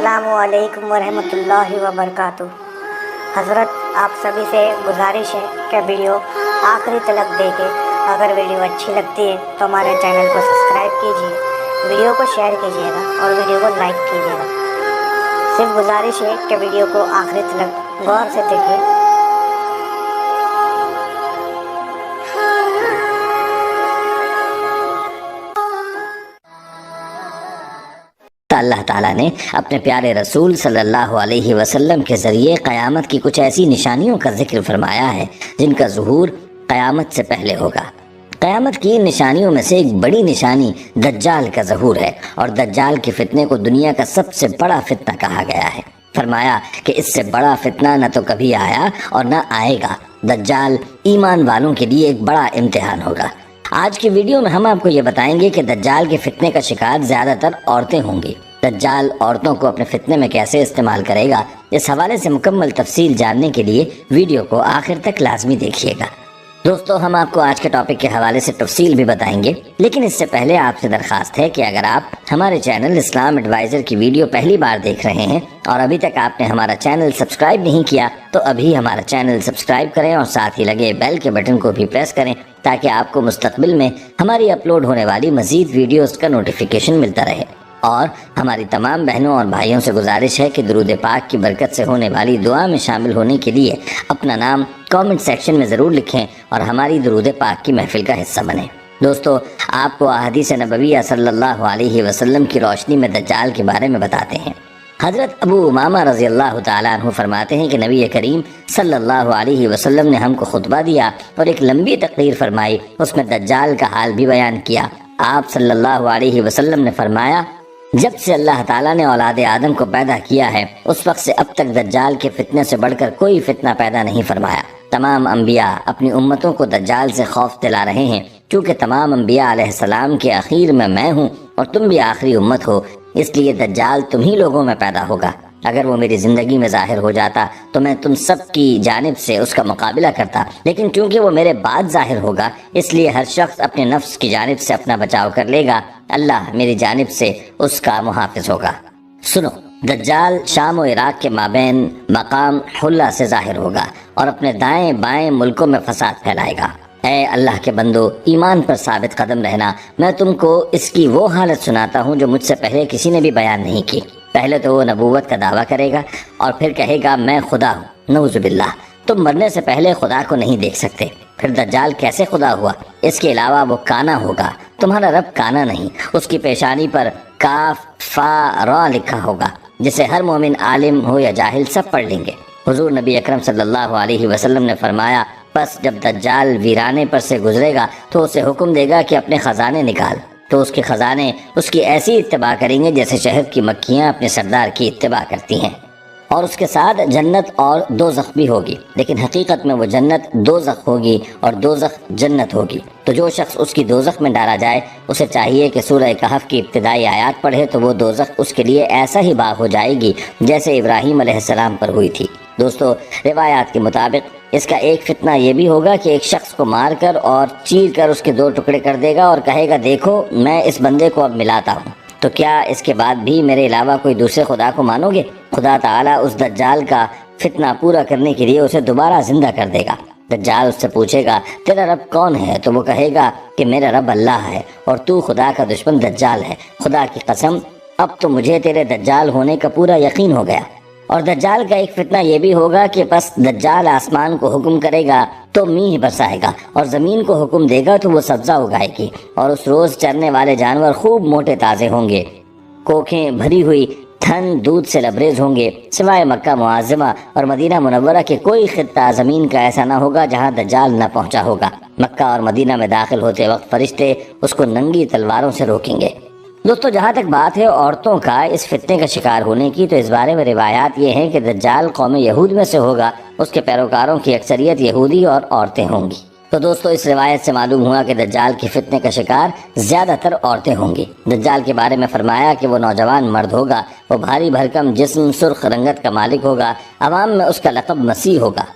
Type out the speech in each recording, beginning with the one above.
अस्सलामुअलैकुम वरहमतुल्लाहि वबरकातुहू। हज़रत आप सभी से गुजारिश है कि वीडियो आखिरी तक देखें। अगर वीडियो अच्छी लगती है तो हमारे चैनल को सब्सक्राइब कीजिए, वीडियो को शेयर कीजिएगा और वीडियो को लाइक कीजिएगा। सिर्फ गुजारिश है कि वीडियो को आखिरी तक गौर से देखें। अल्लाह ताला ने अपने प्यारे रसूल सल्लल्लाहु अलैहि वसल्लम के ज़रिए क़यामत की कुछ ऐसी निशानियों का जिक्र फरमाया है जिनका ज़ुहूर क़यामत से पहले होगा। क़यामत की इन निशानियों में से एक बड़ी निशानी दज्जाल का ज़ुहूर है और दज्जाल के फितने को दुनिया का सबसे बड़ा फितना कहा गया है। फरमाया कि इससे बड़ा फितना न तो कभी आया और न आएगा। दज्जाल ईमान वालों के लिए एक बड़ा इम्तिहान होगा। आज की वीडियो में हम आपको ये बताएंगे कि दज्जाल के फितने का शिकार ज़्यादातर औरतें होंगी। दज्जाल औरतों को अपने फितने में कैसे इस्तेमाल करेगा, इस हवाले से मुकम्मल तफसील जानने के लिए वीडियो को आखिर तक लाजमी देखिएगा। दोस्तों, हम आपको आज के टॉपिक के हवाले से तफसील भी बताएंगे, लेकिन इससे पहले आपसे दरख्वास्त है कि अगर आप हमारे चैनल इस्लाम एडवाइज़र की वीडियो पहली बार देख रहे हैं और अभी तक आपने हमारा चैनल सब्सक्राइब नहीं किया तो अभी हमारा चैनल सब्सक्राइब करें और साथ ही लगे बेल के बटन को भी प्रेस करें ताकि आपको मुस्तकबिल में हमारी अपलोड होने वाली मज़ीद वीडियोस का नोटिफिकेशन मिलता रहे। और हमारी तमाम बहनों और भाइयों से गुजारिश है कि दुरूद पाक की बरकत से होने वाली दुआ में शामिल होने के लिए अपना नाम कमेंट सेक्शन में ज़रूर लिखें और हमारी दुरूद पाक की महफिल का हिस्सा बनें। दोस्तों, आपको अहादीस नबविया सल्लल्लाहु अलैहि वसल्लम की रोशनी में दज्जाल के बारे में बताते हैं। हज़रत अबू उमामा रज़ी अल्लाह तआला अन्हु फरमाते हैं कि नबी करीम सल्लल्लाहु अलैहि वसल्लम ने हमको खुतबा दिया और एक लंबी तकरीर फरमाई, उसमें दज्जाल का हाल भी बयान किया। आप सल्लल्लाहु अलैहि वसल्लम ने फरमाया, जब से अल्लाह ताला ने औलाद आदम को पैदा किया है उस वक्त से अब तक दज्जाल के फितने से बढ़कर कोई फितना पैदा नहीं फरमाया। तमाम अंबिया अपनी उम्मतों को दज्जाल से खौफ दिला रहे हैं, क्योंकि तमाम अंबिया अलैहिस्सलाम के आखिर में मैं हूँ और तुम भी आखिरी उम्मत हो, इसलिए दज्जाल तुम ही लोगों में पैदा होगा। अगर वो मेरी ज़िंदगी में ज़ाहिर हो जाता तो मैं तुम सब की जानिब से उसका मुकाबला करता, लेकिन क्योंकि वो मेरे बाद ज़ाहिर होगा इसलिए हर शख्स अपने नफ्स की जानिब से अपना बचाव कर लेगा। अल्लाह मेरी जानिब से उसका मुहाफिज होगा। सुनो, दज्जाल शाम और इराक के माबैन मकाम हुल्ला से ज़ाहिर होगा और अपने दाएं बाएं मुल्कों में फसाद फैलाएगा। ऐ अल्लाह के बंदो, ईमान पर साबित कदम रहना। मैं तुमको इसकी वो हालत सुनाता हूँ जो मुझसे पहले किसी ने भी बयान नहीं की। पहले तो वो नबूवत का दावा करेगा और फिर कहेगा मैं खुदा हूँ। नऊजुबिल्लाह, तुम मरने से पहले खुदा को नहीं देख सकते। फिर दज्जाल कैसे खुदा हुआ? इसके अलावा वो काना होगा। तुम्हारा रब काना नहीं, उसकी पेशानी पर काफ फा रा लिखा होगा, जिसे हर मोमिन आलिम हो या जाहिल सब पढ़ लेंगे। हुजूर नबी अकरम सल्लल्लाहु अलैहि वसल्लम ने फरमाया, बस जब दज्जाल वीराने पर से गुजरेगा तो उसे हुक्म देगा कि अपने खजाने निकाल, तो उसके खजाने उसकी ऐसी इत्तबा करेंगे जैसे शहद की मक्खियाँ अपने सरदार की इत्तबा करती हैं। और उसके साथ जन्नत और दोज़ख भी होगी, लेकिन हकीकत में वो जन्नत दोज़ख होगी और दोज़ख जन्नत होगी। तो जो शख्स उसकी दोज़ख में डाला जाए उसे चाहिए कि सूरह कहफ की इब्तिदाई आयात पढ़े, तो वो दोज़ख उसके लिए ऐसा ही बाग हो जाएगी जैसे इब्राहीम अलैहिस्सलाम पर हुई थी। दोस्तों, रिवायात के मुताबिक इसका एक फितना ये भी होगा कि एक शख्स को मार कर और चीर कर उसके दो टुकड़े कर देगा और कहेगा, देखो मैं इस बंदे को अब मिलाता हूँ, तो क्या इसके बाद भी मेरे अलावा कोई दूसरे खुदा को मानोगे? खुदा ताला उस दज्जाल का फितना पूरा करने के लिए उसे दोबारा जिंदा कर देगा। दज्जाल उससे पूछेगा, तेरा रब कौन है? तो वो कहेगा कि मेरा रब अल्लाह है और तू खुदा का दुश्मन दज्जाल है। खुदा की कसम, अब तो मुझे तेरे दज्जाल होने का पूरा यकीन हो गया। और दज्जाल का एक फितना ये भी होगा कि बस दज्जाल आसमान को हुक्म करेगा तो मींह बरसाएगा और ज़मीन को हुक्म देगा तो वो सब्ज़ा उगाएगी और उस रोज़ चरने वाले जानवर खूब मोटे ताज़े होंगे, कोखें भरी हुई थन दूध से लबरेज होंगे। सिवाय मक्का मुआज़्ज़मा और मदीना मुनव्वरा के कोई खित्ता ज़मीन का ऐसा ना होगा जहाँ दज्जाल न पहुँचा होगा। मक्का और मदीना में दाखिल होते वक्त फरिश्ते उसको नंगी तलवारों से रोकेंगे। दोस्तों, जहाँ तक बात है औरतों का इस फितने का शिकार होने की, तो इस बारे में रिवायात ये हैं कि दज्जाल कौम यहूद में से होगा, उसके पैरोकारों की अक्सरियत यहूदी और औरतें होंगी। तो दोस्तों, इस रिवायत से मालूम हुआ कि दज्जाल के फितने का शिकार ज़्यादातर औरतें होंगी। दज्जाल के बारे में फरमाया कि वो नौजवान मर्द होगा, वो भारी भरकम जिस्म सुर्ख रंगत का मालिक होगा, अवाम में उसका लक़ब मसीह होगा।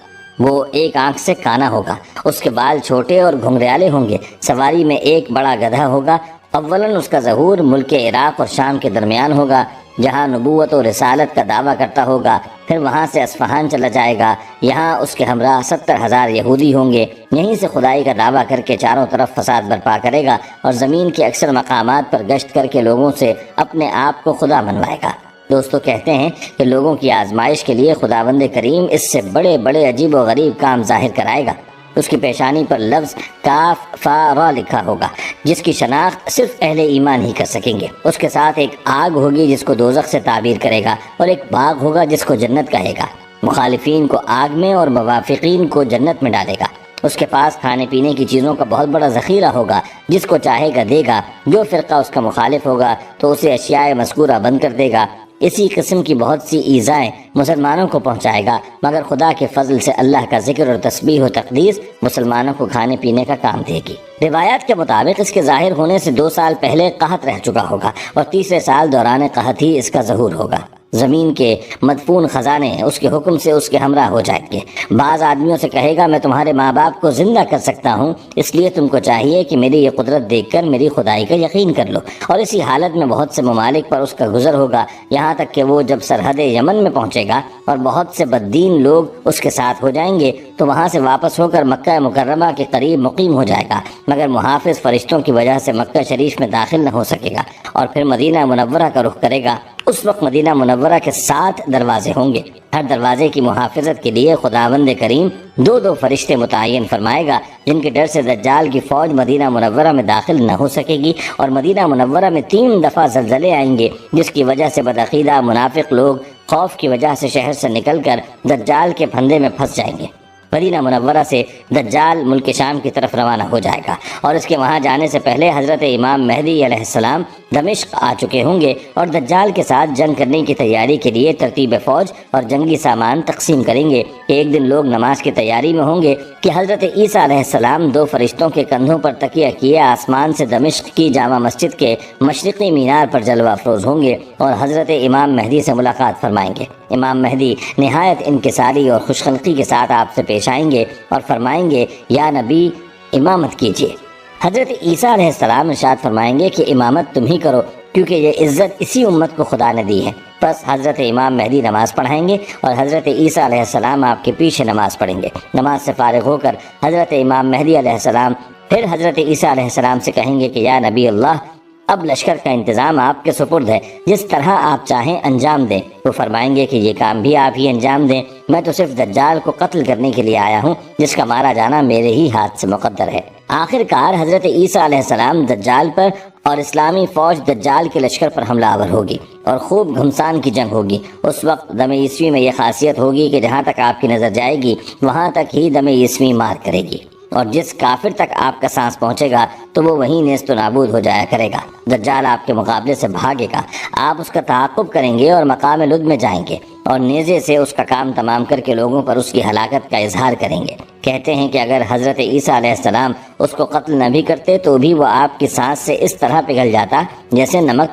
वो एक आंख से काना होगा, उसके बाल छोटे और घुंघराले होंगे, सवारी में एक बड़ा गधा होगा اولاً اس کا ظہور ملک عراق اور شام کے درمیان ہوگا، جہاں نبوت و رسالت کا دعویٰ کرتا ہوگا، پھر وہاں سے اصفہان چلا جائے گا، یہاں اس کے ہمراہ 70,000 یہودی ہوں گے، یہیں سے خدائی کا دعویٰ کر کے چاروں طرف فساد برپا کرے گا اور زمین کے اکثر مقامات پر گشت کر کے لوگوں سے اپنے آپ کو خدا منوائے گا۔ دوستو کہتے ہیں کہ لوگوں کی آزمائش کے لیے خداوند کریم اس سے بڑے بڑے عجیب و غریب کام ظاہر کرائے گا۔ اس کی پیشانی پر لفظ کاف فا را لکھا ہوگا، جس کی شناخت صرف اہل ایمان ہی کر سکیں گے۔ اس کے ساتھ ایک آگ ہوگی جس کو دوزخ سے تعبیر کرے گا، اور ایک باغ ہوگا جس کو جنت کہے گا۔ مخالفین کو آگ میں اور موافقین کو جنت میں ڈالے گا۔ اس کے پاس کھانے پینے کی چیزوں کا بہت بڑا ذخیرہ ہوگا، جس کو چاہے گا دے گا۔ جو فرقہ اس کا مخالف ہوگا تو اسے اشیاء مذکورہ بند کر دے گا۔ اسی قسم کی بہت سی ایذائیں مسلمانوں کو پہنچائے گا، مگر خدا کے فضل سے اللہ کا ذکر اور تسبیح و تقدیس مسلمانوں کو کھانے پینے کا کام دے گی۔ روایات کے مطابق اس کے ظاہر ہونے سے 2 سال پہلے قحط رہ چکا ہوگا، اور تیسرے سال دوران قحط ہی اس کا ظہور ہوگا۔ زمین کے مدفون خزانے اس کے حکم سے اس کے ہمراہ ہو جائیں گے۔ بعض آدمیوں سے کہے گا میں تمہارے ماں باپ کو زندہ کر سکتا ہوں، اس لیے تم کو چاہیے کہ میری یہ قدرت دیکھ کر میری خدائی کا یقین کر لو، اور اسی حالت میں بہت سے ممالک پر اس کا گزر ہوگا، یہاں تک کہ وہ جب سرحد یمن میں پہنچے گا اور بہت سے بددین لوگ اس کے ساتھ ہو جائیں گے تو وہاں سے واپس ہو کر مکہ مکرمہ کے قریب مقیم ہو جائے گا، مگر محافظ فرشتوں کی وجہ سے مکہ شریف میں داخل نہ ہو سکے گا، اور پھر مدینہ منورہ کا رخ کرے گا۔ اس وقت مدینہ منورہ کے 7 دروازے ہوں گے، ہر دروازے کی محافظت کے لیے خداوند کریم 2 فرشتے متعین فرمائے گا، جن کے ڈر سے دجال کی فوج مدینہ منورہ میں داخل نہ ہو سکے گی، اور مدینہ منورہ میں 3 دفعہ زلزلے آئیں گے، جس کی وجہ سے بدعقیدہ منافق لوگ خوف کی وجہ سے شہر سے نکل کر دجال کے پھندے میں پھنس جائیں گے۔ مدینہ منورہ سے دجال ملک شام کی طرف روانہ ہو جائے گا، اور اس کے وہاں جانے سے پہلے حضرت امام مہدی علیہ السلام دمشق آ چکے ہوں گے، اور دجال کے ساتھ جنگ کرنے کی تیاری کے لیے ترتیب فوج اور جنگی سامان تقسیم کریں گے۔ ایک دن لوگ نماز کی تیاری میں ہوں گے کہ حضرت عیسیٰ علیہ السلام 2 فرشتوں کے کندھوں پر تکیہ کیے آسمان سے دمشق کی جامع مسجد کے مشرقی مینار پر جلوہ افروز ہوں گے اور حضرت امام مہدی سے ملاقات فرمائیں گے۔ امام مہدی نہایت انکساری اور خوشخلقی کے ساتھ آپ سے پیش آئیں گے اور فرمائیں گے یا نبی امامت کیجیے۔ حضرت عیسیٰ علیہ السلام ارشاد فرمائیں گے کہ امامت تم ہی کرو، کیونکہ یہ عزت اسی امت کو خدا نے دی ہے۔ بس حضرت امام مہدی نماز پڑھائیں گے اور حضرت عیسیٰ علیہ السلام آپ کے پیچھے نماز پڑھیں گے۔ نماز سے فارغ ہو کر حضرت امام مہدی علیہ السلام پھر حضرت عیسیٰ علیہ السلام سے کہیں گے کہ یا نبی اللہ، اب لشکر کا انتظام آپ کے سپرد ہے، جس طرح آپ چاہیں انجام دیں۔ وہ فرمائیں گے کہ یہ کام بھی آپ ہی انجام دیں، میں تو صرف دجال کو قتل کرنے کے لیے آیا ہوں، جس کا مارا جانا میرے ہی ہاتھ سے مقدر ہے۔ آخر کار حضرت عیسیٰ علیہ السلام دجال پر اور اسلامی فوج دجال کے لشکر پر حملہ آور ہوگی اور خوب گھمسان کی جنگ ہوگی۔ اس وقت دم عیسوی میں یہ خاصیت ہوگی کہ جہاں تک آپ کی نظر جائے گی وہاں تک ہی دم عیسوی مار کرے گی، اور جس کافر تک آپ کا سانس پہنچے گا تو وہ وہیں نیست و نابود ہو جایا کرے گا۔ دجال آپ کے مقابلے سے بھاگے گا، آپ اس کا تعاقب کریں گے اور مقام لد میں جائیں گے اور نیزے سے اس کا کام تمام کر کے لوگوں پر اس کی ہلاکت کا اظہار کریں گے۔ کہتے ہیں کہ اگر حضرت عیسیٰ علیہ السلام اس کو قتل نہ بھی کرتے تو بھی وہ آپ کی سانس سے اس طرح پگھل جاتا جیسے نمک